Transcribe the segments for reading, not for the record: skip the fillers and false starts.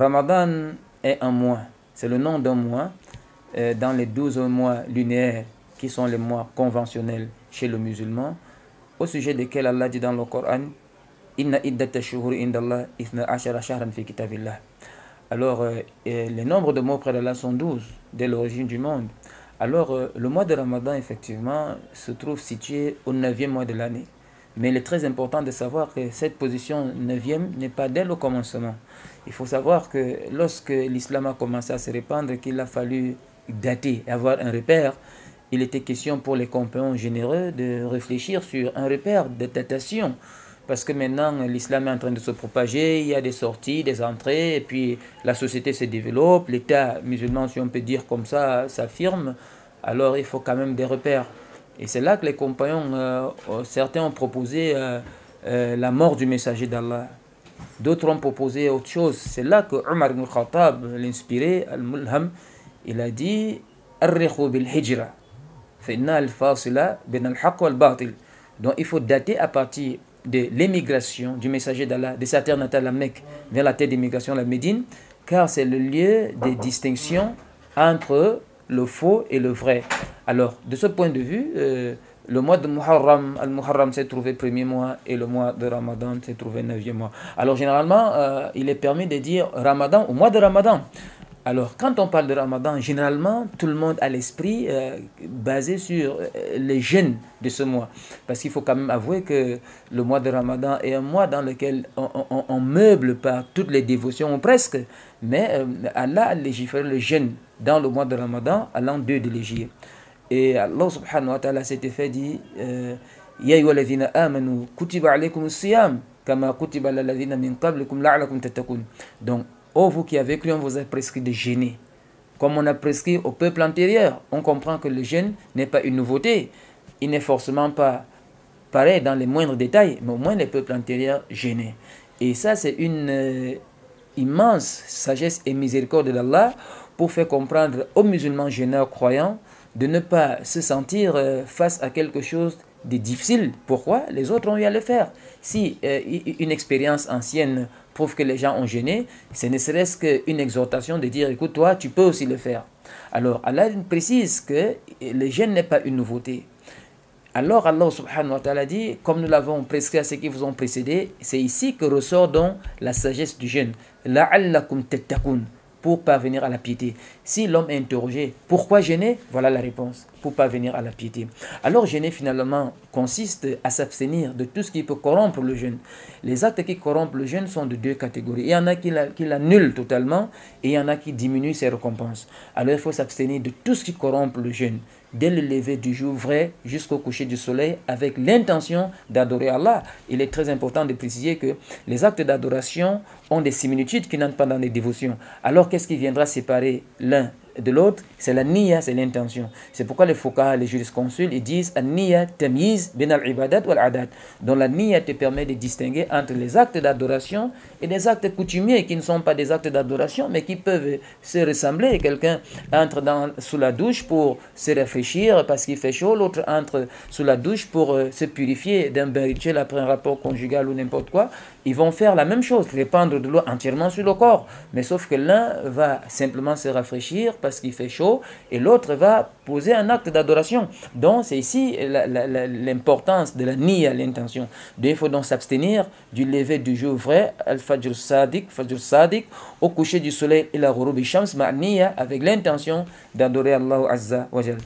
Ramadan est un mois, c'est le nom d'un mois dans les 12 mois lunaires qui sont les mois conventionnels chez le musulman, au sujet desquels Allah dit dans le Coran Inna iddata shuhuri indallah ithna ashara shahran fi kitabillah. Alors, les nombres de mois près d'Allah sont 12 dès l'origine du monde. Alors, le mois de Ramadan, effectivement, se trouve situé au 9e mois de l'année. Mais il est très important de savoir que cette position 9e n'est pas dès le commencement. Il faut savoir que lorsque l'islam a commencé à se répandre, qu'il a fallu dater, avoir un repère, il était question pour les compagnons généreux de réfléchir sur un repère de datation. Parce que maintenant, l'islam est en train de se propager, il y a des sorties, des entrées, et puis la société se développe, l'État musulman, si on peut dire comme ça, s'affirme. Alors il faut quand même des repères. Et c'est là que les compagnons, certains ont proposé la mort du messager d'Allah. D'autres ont proposé autre chose. C'est là que Omar ibn Khattab, l'inspiré, al-Mulham, il a dit Arrikhu bil hijra. Fa'inna al-fasila bin al-haq wal-batil. Donc il faut dater à partir de l'émigration du messager d'Allah, de sa terre natale, la Mecque, vers la terre d'immigration, la Médine, car c'est le lieu de distinction entre le faux et le vrai. Alors, de ce point de vue, le mois de Muharram, Al-Muharram s'est trouvé premier mois et le mois de Ramadan s'est trouvé 9e mois. Alors, généralement, il est permis de dire Ramadan au mois de Ramadan. Alors, quand on parle de Ramadan, généralement, tout le monde a l'esprit basé sur les jeûnes de ce mois. Parce qu'il faut quand même avouer que le mois de Ramadan est un mois dans lequel on meuble par toutes les dévotions, ou presque. Mais Allah a légiféré le jeûne dans le mois de Ramadan à l'an 2 de l'Hégire. Et Allah subhanahu wa ta'ala, cet effet dit Ya ayyuhalladhina amanu kutiba alaykumus siyam kama kutiba alal ladhina min qablikum la'allakum tattaqun. Donc, ô vous qui avez cru, on vous a prescrit de jeûner. Comme on a prescrit au peuple antérieur, on comprend que le jeûne n'est pas une nouveauté. Il n'est forcément pas pareil dans les moindres détails, mais au moins les peuples antérieurs jeûnaient. Et ça, c'est une immense sagesse et miséricorde d'Allah pour faire comprendre aux musulmans jeûneurs croyants de ne pas se sentir face à quelque chose de difficile. Pourquoi? Les autres ont eu à le faire. Si une expérience ancienne prouve que les gens ont jeûné, ce ne serait-ce qu'une exhortation de dire, écoute, toi, tu peux aussi le faire. Alors, Allah précise que le jeûne n'est pas une nouveauté. Alors, Allah subhanahu wa ta'ala dit, comme nous l'avons prescrit à ceux qui vous ont précédé, c'est ici que ressort donc la sagesse du jeûne. La'allakum tattaqun, pour parvenir à la piété. Si l'homme est interrogé, pourquoi jeûner? Voilà la réponse, pour parvenir à la piété. Alors jeûner finalement consiste à s'abstenir de tout ce qui peut corrompre le jeûne. Les actes qui corrompent le jeûne sont de deux catégories. Il y en a qui l'annulent totalement et il y en a qui diminuent ses récompenses. Alors il faut s'abstenir de tout ce qui corrompt le jeûne, dès le lever du jour vrai jusqu'au coucher du soleil, avec l'intention d'adorer Allah. Il est très important de préciser que les actes d'adoration ont des similitudes qui n'entrent pas dans les dévotions. Alors qu'est-ce qui viendra séparer l'un de l'autre? C'est la niya, c'est l'intention. C'est pourquoi les fuqaha, les jurisconsuls, ils disent an-niya tamyiz bin al-ibadat wal-adat. Donc la niya te permet de distinguer entre les actes d'adoration et les actes coutumiers qui ne sont pas des actes d'adoration mais qui peuvent se ressembler. Quelqu'un entre sous la douche pour se rafraîchir parce qu'il fait chaud, l'autre entre sous la douche pour se purifier d'un bain rituel après un rapport conjugal ou n'importe quoi. Ils vont faire la même chose, répandre de l'eau entièrement sur le corps. Mais sauf que l'un va simplement se rafraîchir parce qu'il fait chaud et l'autre va poser un acte d'adoration. Donc c'est ici l'importance de la niya, l'intention. Il faut donc s'abstenir du lever du jour vrai, al-fajr sadiq, au coucher du soleil et la ghurubi shams ma'niya, avec l'intention d'adorer Allah Azza wa Jal.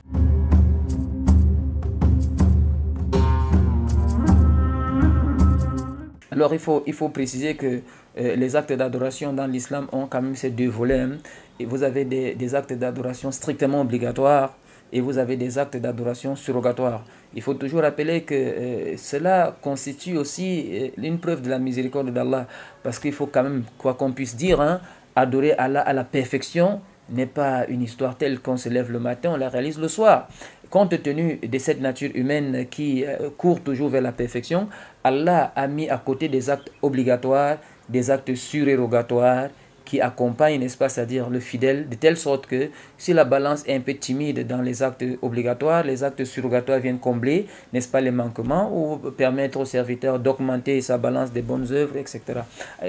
Alors il faut préciser que les actes d'adoration dans l'islam ont quand même ces deux volets. Hein. Et vous avez des actes d'adoration strictement obligatoires et vous avez des actes d'adoration surrogatoires. Il faut toujours rappeler que cela constitue aussi une preuve de la miséricorde d'Allah. Parce qu'il faut quand même, quoi qu'on puisse dire, hein, adorer Allah à la perfection n'est pas une histoire telle qu'on se lève le matin, on la réalise le soir. Compte tenu de cette nature humaine qui court toujours vers la perfection, Allah a mis à côté des actes obligatoires, des actes surérogatoires qui accompagne, n'est-ce pas, c'est-à-dire le fidèle, de telle sorte que si la balance est un peu timide dans les actes obligatoires, les actes surrogatoires viennent combler, n'est-ce pas, les manquements, ou permettre au serviteur d'augmenter sa balance des bonnes œuvres, etc.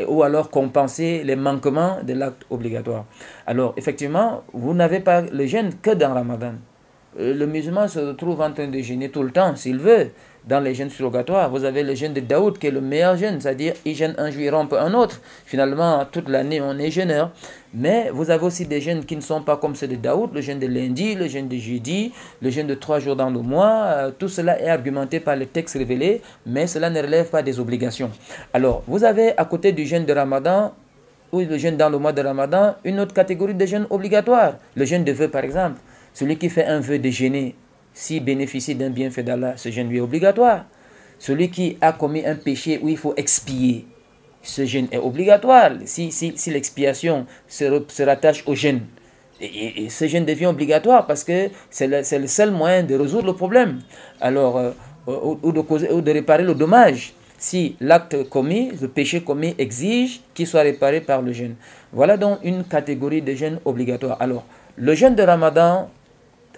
Ou alors compenser les manquements de l'acte obligatoire. Alors, effectivement, vous n'avez pas le jeûne que dans Ramadan. Le musulman se retrouve en train de jeûner tout le temps, s'il veut. Dans les jeûnes surrogatoires, vous avez le jeûne de Daoud qui est le meilleur jeûne, c'est-à-dire il jeûne un jour, il rompt un autre. Finalement, toute l'année, on est jeûneur. Mais vous avez aussi des jeûnes qui ne sont pas comme ceux de Daoud, le jeûne de lundi, le jeûne de jeudi, le jeûne de 3 jours dans le mois. Tout cela est argumenté par les textes révélés, mais cela ne relève pas des obligations. Alors, vous avez à côté du jeûne de Ramadan, ou le jeûne dans le mois de Ramadan, une autre catégorie de jeûne obligatoire. Le jeûne de vœux, par exemple. Celui qui fait un vœu de jeûner, s'il bénéficie d'un bienfait d'Allah, ce jeûne lui est obligatoire. Celui qui a commis un péché où il faut expier, ce jeûne est obligatoire. Si l'expiation se rattache au jeûne, et ce jeûne devient obligatoire parce que c'est le seul moyen de résoudre le problème. Alors, ou de réparer le dommage. Si l'acte commis, le péché commis exige qu'il soit réparé par le jeûne. Voilà donc une catégorie de jeûne obligatoire. Alors, le jeûne de Ramadan,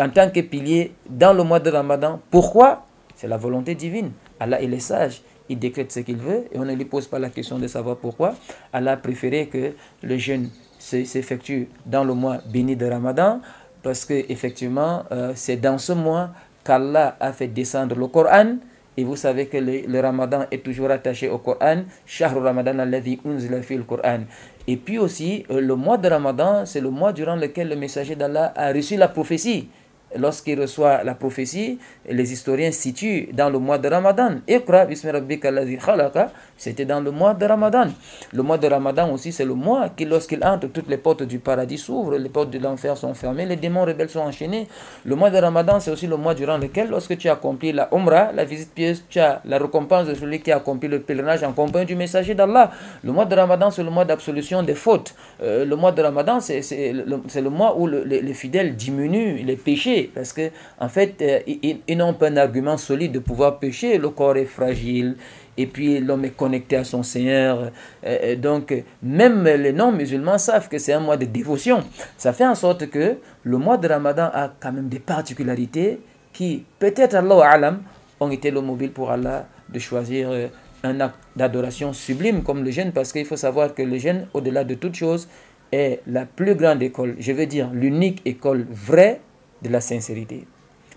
en tant que pilier dans le mois de Ramadan. Pourquoi? C'est la volonté divine. Allah, il est sage. Il décrète ce qu'il veut et on ne lui pose pas la question de savoir pourquoi. Allah a préféré que le jeûne s'effectue dans le mois béni de Ramadan parce que effectivement, c'est dans ce mois qu'Allah a fait descendre le Coran. Et vous savez que le Ramadan est toujours attaché au Coran. Shahr Ramadan alladhi unzila fil Coran. Et puis aussi, le mois de Ramadan, c'est le mois durant lequel le messager d'Allah a reçu la prophétie. Lorsqu'il reçoit la prophétie, les historiens situent dans le mois de Ramadan. Iqra bismi rabbika alladhi khalaqa, c'était dans le mois de Ramadan. Le mois de Ramadan aussi, c'est le mois qui, lorsqu'il entre, toutes les portes du paradis s'ouvrent, les portes de l'enfer sont fermées, les démons rebelles sont enchaînés. Le mois de Ramadan, c'est aussi le mois durant lequel, lorsque tu as accompli la Umrah, la visite pieuse, tu as la récompense de celui qui a accompli le pèlerinage en compagnie du messager d'Allah. Le mois de Ramadan, c'est le mois d'absolution des fautes. Le mois de Ramadan, c'est le mois où les fidèles diminuent les péchés. Parce que en fait, ils n'ont pas un argument solide de pouvoir pécher. Le corps est fragile et puis l'homme est connecté à son Seigneur. Donc, même les non-musulmans savent que c'est un mois de dévotion. Ça fait en sorte que le mois de Ramadan a quand même des particularités qui, peut-être, Allah alam, ont été le mobile pour Allah de choisir un acte d'adoration sublime comme le jeûne. Parce qu'il faut savoir que le jeûne, au-delà de toute chose, est la plus grande école, je veux dire l'unique école vraie de la sincérité.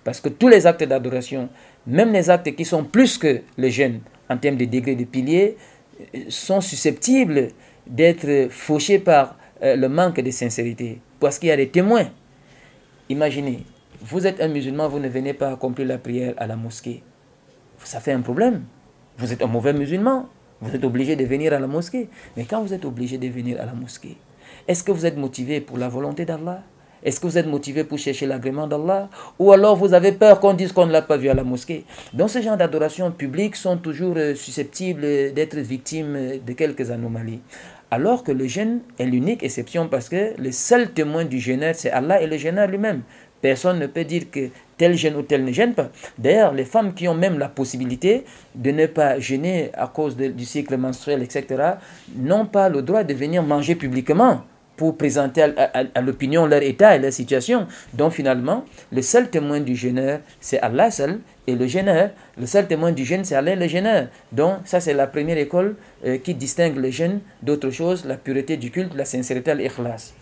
Parce que tous les actes d'adoration, même les actes qui sont plus que le jeûne en termes de degré de piliers, sont susceptibles d'être fauchés par le manque de sincérité. Parce qu'il y a des témoins. Imaginez, vous êtes un musulman, vous ne venez pas accomplir la prière à la mosquée. Ça fait un problème. Vous êtes un mauvais musulman. Vous êtes obligé de venir à la mosquée. Mais quand vous êtes obligé de venir à la mosquée, est-ce que vous êtes motivé pour la volonté d'Allah? Est-ce que vous êtes motivé pour chercher l'agrément d'Allah? Ou alors vous avez peur qu'on dise qu'on ne l'a pas vu à la mosquée? Donc ce genre d'adoration publique sont toujours susceptibles d'être victimes de quelques anomalies. Alors que le jeûne est l'unique exception parce que le seul témoin du jeûneur, c'est Allah et le jeûneur lui-même. Personne ne peut dire que tel jeûne ou tel ne jeûne pas. D'ailleurs, les femmes qui ont même la possibilité de ne pas jeûner à cause du cycle menstruel, etc., n'ont pas le droit de venir manger publiquement pour présenter à l'opinion leur état et leur situation. Donc finalement, le seul témoin du jeûneur, c'est Allah seul, et le jeûneur, le seul témoin du jeûne, c'est Allah et le jeûneur. Donc ça, c'est la première école qui distingue le jeûne d'autres choses, la pureté du culte, la sincérité, l'ikhlas.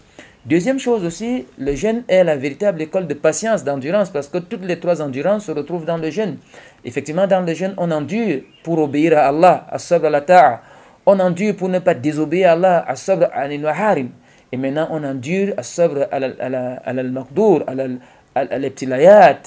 Deuxième chose aussi, le jeûne est la véritable école de patience, d'endurance, parce que toutes les trois endurances se retrouvent dans le jeûne. Effectivement, dans le jeûne, on endure pour obéir à Allah, as-sabr ala ta'a. On endure pour ne pas désobéir à Allah, as-sabr anil maharim. Et maintenant, on endure as-sabr al-maqdour, al-ibtilayat.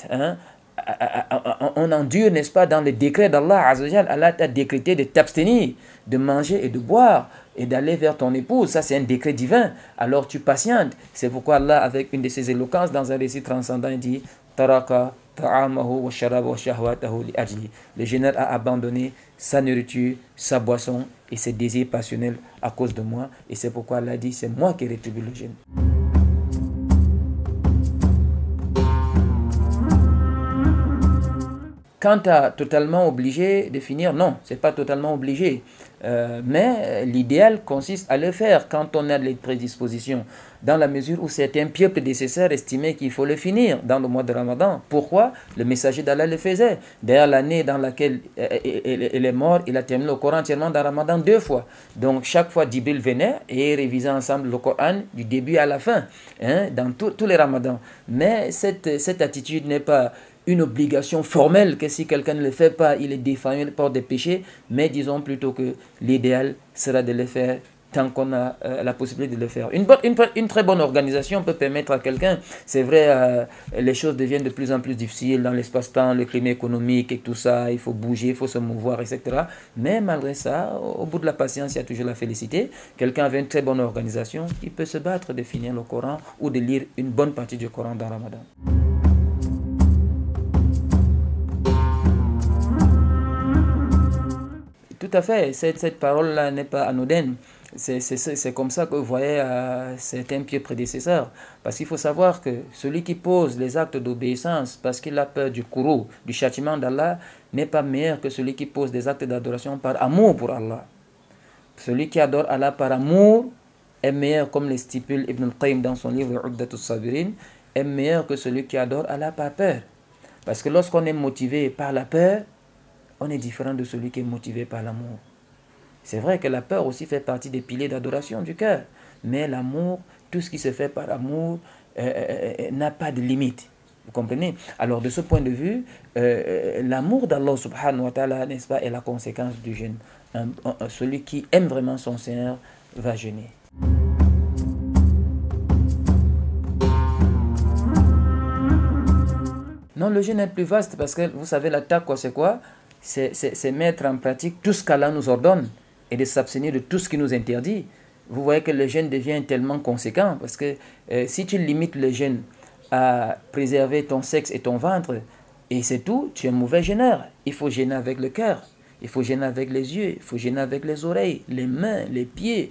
On endure, n'est-ce pas, dans les décrets d'Allah Azzawajal. Allah t'a décrété de t'abstenir, de manger et de boire et d'aller vers ton épouse. Ça, c'est un décret divin. Alors, tu patientes. C'est pourquoi Allah, avec une de ses éloquences, dans un récit transcendant, il dit « Taraka ta'amahu wa sharaba wa shahwatahu li ajli » Le jeûneur a abandonné sa nourriture, sa boisson et ses désirs passionnels à cause de moi. Et c'est pourquoi Allah dit, c'est moi qui rétribue le jeûne. Quant à totalement obligé de finir, non, c'est pas totalement obligé. Mais l'idéal consiste à le faire quand on a les prédispositions, dans la mesure où certains pieux prédécesseurs estimaient qu'il faut le finir dans le mois de Ramadan. Pourquoi? Le messager d'Allah le faisait. D'ailleurs, l'année dans laquelle il est mort, il a terminé le Coran entièrement dans Ramadan 2 fois. Donc chaque fois, Djibril venait et révisait ensemble le Coran du début à la fin, hein, dans tous les Ramadans. Mais cette attitude n'est pas une obligation formelle que si quelqu'un ne le fait pas, il est défait par des péchés, mais disons plutôt que l'idéal sera de le faire tant qu'on a la possibilité de le faire. Une très bonne organisation peut permettre à quelqu'un, c'est vrai, les choses deviennent de plus en plus difficiles dans l'espace-temps, le climat économique et tout ça, il faut bouger, il faut se mouvoir, etc. Mais malgré ça, au bout de la patience, il y a toujours la félicité. Quelqu'un avec une très bonne organisation, il peut se battre de finir le Coran ou de lire une bonne partie du Coran dans Ramadan. Tout à fait, cette parole-là n'est pas anodine. C'est comme ça que vous voyez certains pieux prédécesseurs. Parce qu'il faut savoir que celui qui pose les actes d'obéissance parce qu'il a peur du courroux, du châtiment d'Allah, n'est pas meilleur que celui qui pose des actes d'adoration par amour pour Allah. Celui qui adore Allah par amour est meilleur, comme le stipule Ibn al-Qayyim dans son livre Uqdatus Sabirin, est meilleur que celui qui adore Allah par peur. Parce que lorsqu'on est motivé par la peur, on est différent de celui qui est motivé par l'amour. C'est vrai que la peur aussi fait partie des piliers d'adoration du cœur. Mais l'amour, tout ce qui se fait par amour, n'a pas de limite. Vous comprenez? Alors de ce point de vue, l'amour d'Allah subhanahu wa ta'ala, n'est-ce pas, est la conséquence du jeûne. Celui qui aime vraiment son Seigneur va jeûner. Non, le jeûne est plus vaste parce que vous savez, la taqwa, c'est quoi? C'est mettre en pratique tout ce qu'Allah nous ordonne et de s'abstenir de tout ce qui nous interdit. Vous voyez que le jeûne devient tellement conséquent parce que si tu limites le jeûne à préserver ton sexe et ton ventre, et c'est tout, tu es un mauvais jeûneur. Il faut jeûner avec le cœur, il faut jeûner avec les yeux, il faut jeûner avec les oreilles, les mains, les pieds,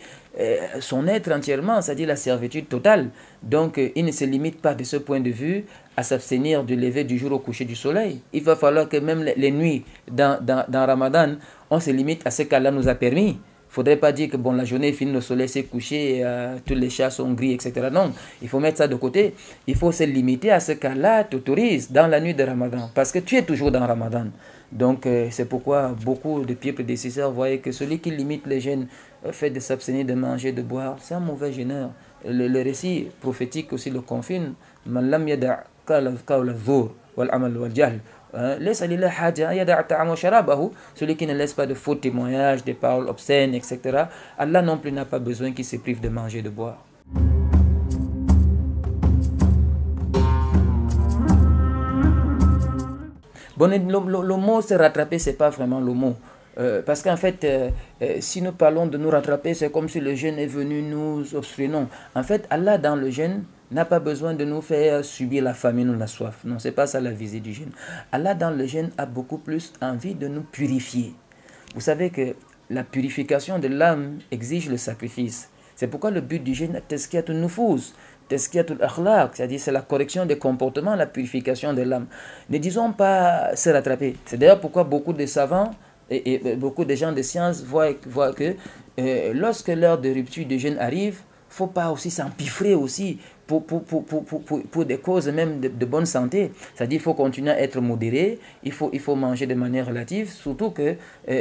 son être entièrement, c'est-à-dire la servitude totale. Donc il ne se limite pas de ce point de vue à s'abstenir du lever du jour au coucher du soleil. Il va falloir que même les nuits dans Ramadan, on se limite à ce qu'Allah nous a permis. Il ne faudrait pas dire que bon, la journée est finie, le soleil s'est couché, tous les chats sont gris, etc. Non, il faut mettre ça de côté. Il faut se limiter à ce qu'Allah t'autorise dans la nuit de Ramadan. Parce que tu es toujours dans Ramadan. Donc c'est pourquoi beaucoup de pieux prédécesseurs voyaient que celui qui limite les jeûnes, fait de s'abstenir de manger, de boire, c'est un mauvais jeûneur. Le récit prophétique aussi le confirme. Man lam yada' qawla dhur wal amal wal jahl. Celui qui ne laisse pas de faux témoignages, des paroles obscènes, etc. Allah non plus n'a pas besoin qu'il se prive de manger et de boire. Bon, le mot se rattraper, c'est pas vraiment le mot. Parce qu'en fait, si nous parlons de nous rattraper, c'est comme si le jeûne est venu nous obstruer. Non. En fait, Allah dans le jeûne n'a pas besoin de nous faire subir la famine ou la soif. Non, c'est pas ça la visée du jeûne. Allah dans le jeûne a beaucoup plus envie de nous purifier. Vous savez que la purification de l'âme exige le sacrifice. C'est pourquoi le but du jeûne est tazkiyatul nufus, tazkiyatul akhlaq, c'est-à-dire c'est la correction des comportements, la purification de l'âme. Ne disons pas se rattraper. C'est d'ailleurs pourquoi beaucoup de savants et beaucoup de gens de science voient que lorsque l'heure de rupture du jeûne arrive, il ne faut pas aussi s'empiffrer aussi pour des causes même de bonne santé. C'est-à-dire qu'il faut continuer à être modéré, il faut manger de manière relative, surtout que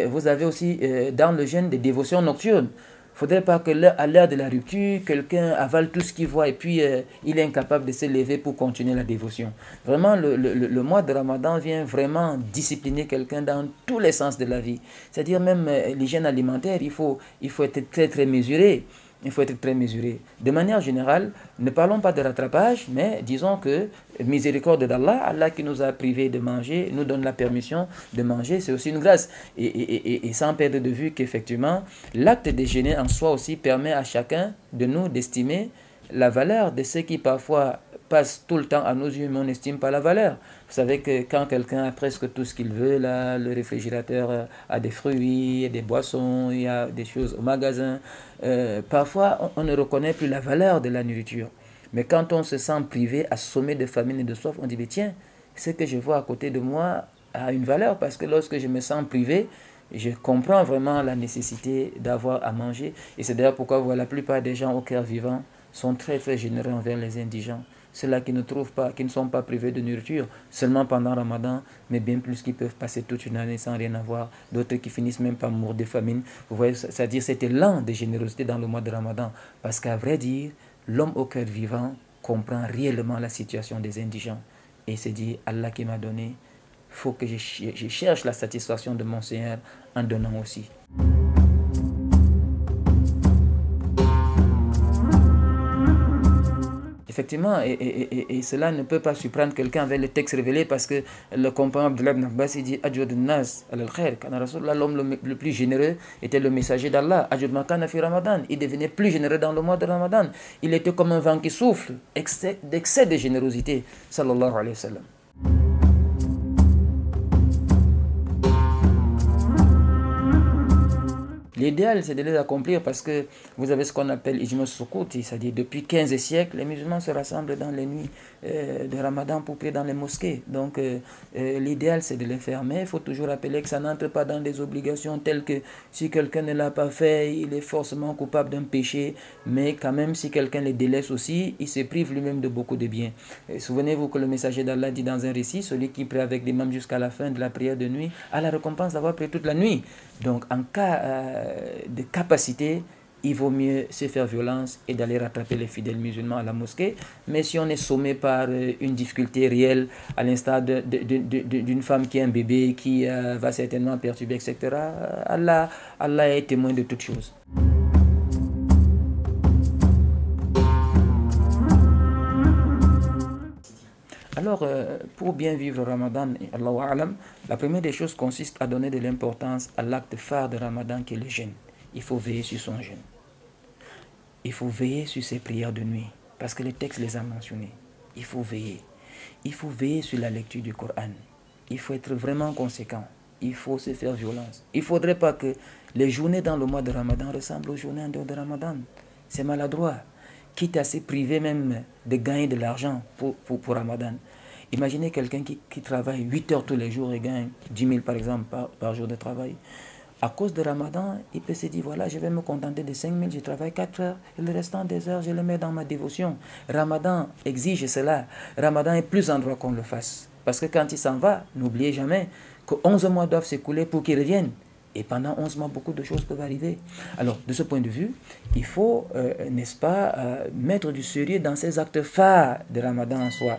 vous avez aussi dans le jeûne des dévotions nocturnes. Il ne faudrait pas qu'à l'heure de la rupture, quelqu'un avale tout ce qu'il voit et puis il est incapable de se lever pour continuer la dévotion. Vraiment, le mois de Ramadan vient vraiment discipliner quelqu'un dans tous les sens de la vie. C'est-à-dire même l'hygiène alimentaire, il faut être très très mesuré. Il faut être très mesuré. De manière générale, ne parlons pas de rattrapage, mais disons que miséricorde d'Allah, Allah qui nous a privés de manger, nous donne la permission de manger, c'est aussi une grâce. Et sans perdre de vue qu'effectivement, l'acte de jeûner en soi aussi permet à chacun de nous d'estimer la valeur de ce qui parfois passe tout le temps à nos yeux, mais on n'estime pas la valeur. Vous savez que quand quelqu'un a presque tout ce qu'il veut, là, le réfrigérateur a des fruits, des boissons, il y a des choses au magasin, parfois on ne reconnaît plus la valeur de la nourriture. Mais quand on se sent privé, assommé de famine et de soif, on dit, mais tiens, ce que je vois à côté de moi, a une valeur parce que lorsque je me sens privé, je comprends vraiment la nécessité d'avoir à manger. Et c'est d'ailleurs pourquoi voilà, la plupart des gens au cœur vivant sont très très généreux envers les indigents. Ceux-là qui ne trouvent pas, qui ne sont pas privés de nourriture seulement pendant Ramadan, mais bien plus qui peuvent passer toute une année sans rien avoir. D'autres qui finissent même par mourir de famine. Vous voyez, c'est-à-dire cet élan de générosité dans le mois de Ramadan. Parce qu'à vrai dire, l'homme au cœur vivant comprend réellement la situation des indigents. Et il se dit, Allah qui m'a donné, faut que je cherche la satisfaction de mon Seigneur en donnant aussi. Effectivement, et cela ne peut pas surprendre quelqu'un avec le texte révélé parce que le compagnon Abdullah ibn Abbas il dit Ajwad nas al-khair, l'homme le plus généreux était le messager d'Allah. Ajwad makana fi Ramadan, il devenait plus généreux dans le mois de Ramadan. Il était comme un vent qui souffle, d'excès de générosité, sallallahu alayhi wa sallam. L'idéal, c'est de les accomplir parce que vous avez ce qu'on appelle Ijma Sukouti, c'est-à-dire depuis 15 siècles, les musulmans se rassemblent dans les nuits de Ramadan pour prier dans les mosquées. Donc, l'idéal, c'est de les faire. Mais il faut toujours rappeler que ça n'entre pas dans des obligations telles que si quelqu'un ne l'a pas fait, il est forcément coupable d'un péché. Mais quand même, si quelqu'un les délaisse aussi, il se prive lui-même de beaucoup de biens. Souvenez-vous que le messager d'Allah dit dans un récit, celui qui prie avec l'imam jusqu'à la fin de la prière de nuit a la récompense d'avoir prié toute la nuit. Donc, en cas de capacité, il vaut mieux se faire violence et d'aller rattraper les fidèles musulmans à la mosquée. Mais si on est sommé par une difficulté réelle, à l'instar d'une femme qui a un bébé, qui va certainement perturber, etc., Allah est témoin de toutes choses. Alors, pour bien vivre Ramadan, Allahu A'lam, la première des choses consiste à donner de l'importance à l'acte phare de Ramadan qui est le jeûne. Il faut veiller sur son jeûne. Il faut veiller sur ses prières de nuit, parce que les textes les a mentionnés. Il faut veiller. Il faut veiller sur la lecture du Coran. Il faut être vraiment conséquent. Il faut se faire violence. Il ne faudrait pas que les journées dans le mois de Ramadan ressemblent aux journées en dehors de Ramadan. C'est maladroit. Quitte à se priver même de gagner de l'argent pour Ramadan. Imaginez quelqu'un qui travaille 8 heures tous les jours et gagne 10 000 par exemple par jour de travail. À cause de Ramadan, il peut se dire, voilà, je vais me contenter de 5 000, je travaille 4 heures et le restant des heures, je le mets dans ma dévotion. Ramadan exige cela. Ramadan est plus en droit qu'on le fasse. Parce que quand il s'en va, n'oubliez jamais que 11 mois doivent s'écouler pour qu'il revienne. Et pendant 11 mois, beaucoup de choses peuvent arriver. Alors, de ce point de vue, il faut, n'est-ce pas, mettre du sérieux dans ces actes phares de Ramadan en soi.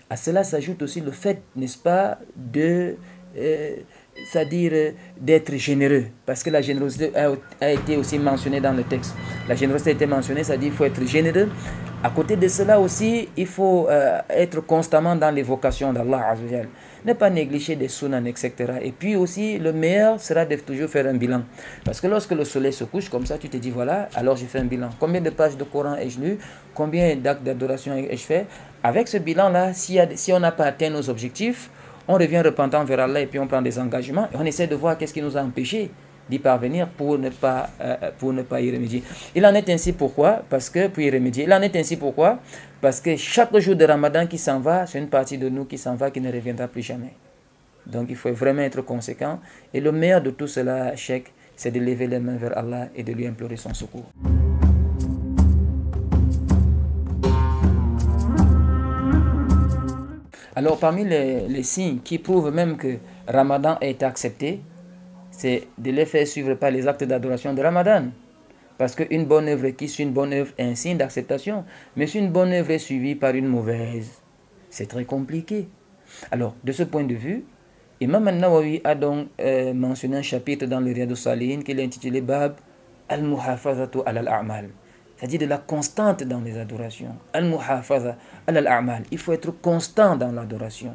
À cela s'ajoute aussi le fait, n'est-ce pas, c'est-à-dire d'être généreux. Parce que la générosité a été aussi mentionnée dans le texte. La générosité a été mentionnée, c'est-à-dire qu'il faut être généreux. À côté de cela aussi, il faut être constamment dans l'évocation d'Allah Azzawajal. Ne pas négliger des sunnahs, etc. Et puis aussi, le meilleur sera de toujours faire un bilan. Parce que lorsque le soleil se couche, comme ça, tu te dis, voilà, alors j'ai fait un bilan. Combien de pages de Coran ai-je lu? Combien d'actes d'adoration ai-je fait? Avec ce bilan-là, si on n'a pas atteint nos objectifs, on revient repentant vers Allah et puis on prend des engagements et on essaie de voir qu'est-ce qui nous a empêchés d'y parvenir pour ne pas y remédier. Il en est ainsi pourquoi? Parce que pour y remédier. Il en est ainsi pourquoi? Parce que chaque jour de Ramadan qui s'en va, c'est une partie de nous qui s'en va, qui ne reviendra plus jamais. Donc il faut vraiment être conséquent. Et le meilleur de tout cela, Cheikh, c'est de lever les mains vers Allah et de lui implorer son secours. Alors parmi les signes qui prouvent même que Ramadan a été accepté, c'est de les faire suivre par les actes d'adoration de Ramadan. Parce qu'une bonne œuvre qui suit une bonne œuvre est un signe d'acceptation. Mais si une bonne œuvre est suivie par une mauvaise, c'est très compliqué. Alors, de ce point de vue, Imam al-Nawawi a donc mentionné un chapitre dans le Riyad al-Salihin qu'il a intitulé Bab al-Muhafazatu al-A'mal. C'est-à-dire de la constante dans les adorations. Al-Muhafaza al-A'mal. Il faut être constant dans l'adoration.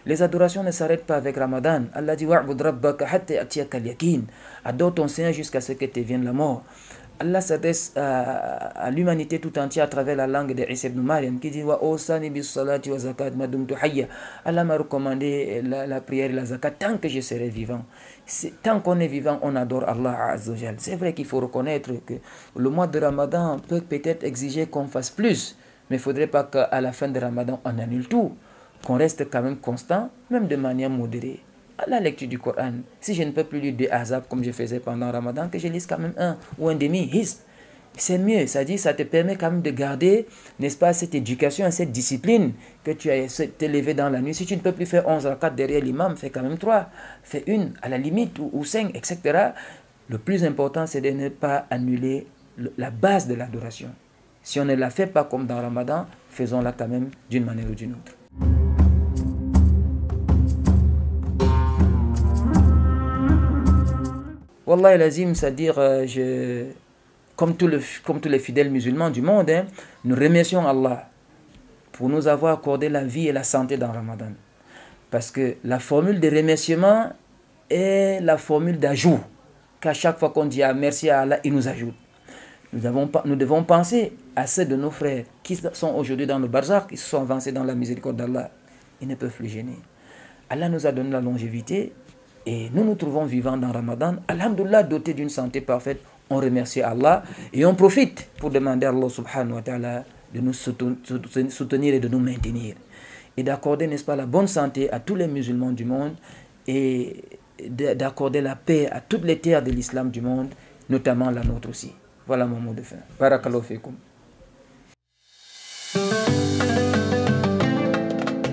Les adorations ne s'arrêtent pas avec Ramadan. Allah dit wa'bud rabbaka hatta ya'tiyaka al-yaqin. Adore ton Seigneur jusqu'à ce que te vienne la mort. Allah s'adresse à l'humanité tout entière à travers la langue de Isa ibn Maryam qui dit wa awsani bis salati wa zakat ma dumtu hayya. Allah m'a recommandé la prière et la zakat tant que je serai vivant. Tant qu'on est vivant, on adore Allah Azza wa Jal. C'est vrai qu'il faut reconnaître que le mois de Ramadan peut peut-être exiger qu'on fasse plus, mais il ne faudrait pas qu'à la fin de Ramadan on annule tout. Qu'on reste quand même constant, même de manière modérée. à la lecture du Coran. Si je ne peux plus lire des Ahzab comme je faisais pendant Ramadan, que je lise quand même un ou un demi-Hizb. C'est mieux, c'est-à-dire ça te permet quand même de garder, n'est-ce pas, cette éducation, cette discipline que tu as élevé dans la nuit. Si tu ne peux plus faire 11 rakats derrière l'imam, fais quand même 3, fais une à la limite ou 5, etc. Le plus important, c'est de ne pas annuler la base de l'adoration. Si on ne la fait pas comme dans Ramadan, faisons-la quand même d'une manière ou d'une autre. Wallah lazim, c'est-à-dire, comme tous les fidèles musulmans du monde, nous remercions Allah pour nous avoir accordé la vie et la santé dans Ramadan. Parce que la formule de remerciement est la formule d'ajout. Qu'à chaque fois qu'on dit merci à Allah, il nous ajoute. Nous devons penser à ceux de nos frères qui sont aujourd'hui dans le barzakh, qui se sont avancés dans la miséricorde d'Allah. Ils ne peuvent plus gêner. Allah nous a donné la longévité et nous nous trouvons vivants dans Ramadan. Alhamdulillah, dotés d'une santé parfaite. On remercie Allah et on profite pour demander à Allah subhanahu wa ta'ala de nous soutenir et de nous maintenir. Et d'accorder, n'est-ce pas, la bonne santé à tous les musulmans du monde et d'accorder la paix à toutes les terres de l'islam du monde, notamment la nôtre aussi. Voilà mon mot de fin. Barakallahu fikum.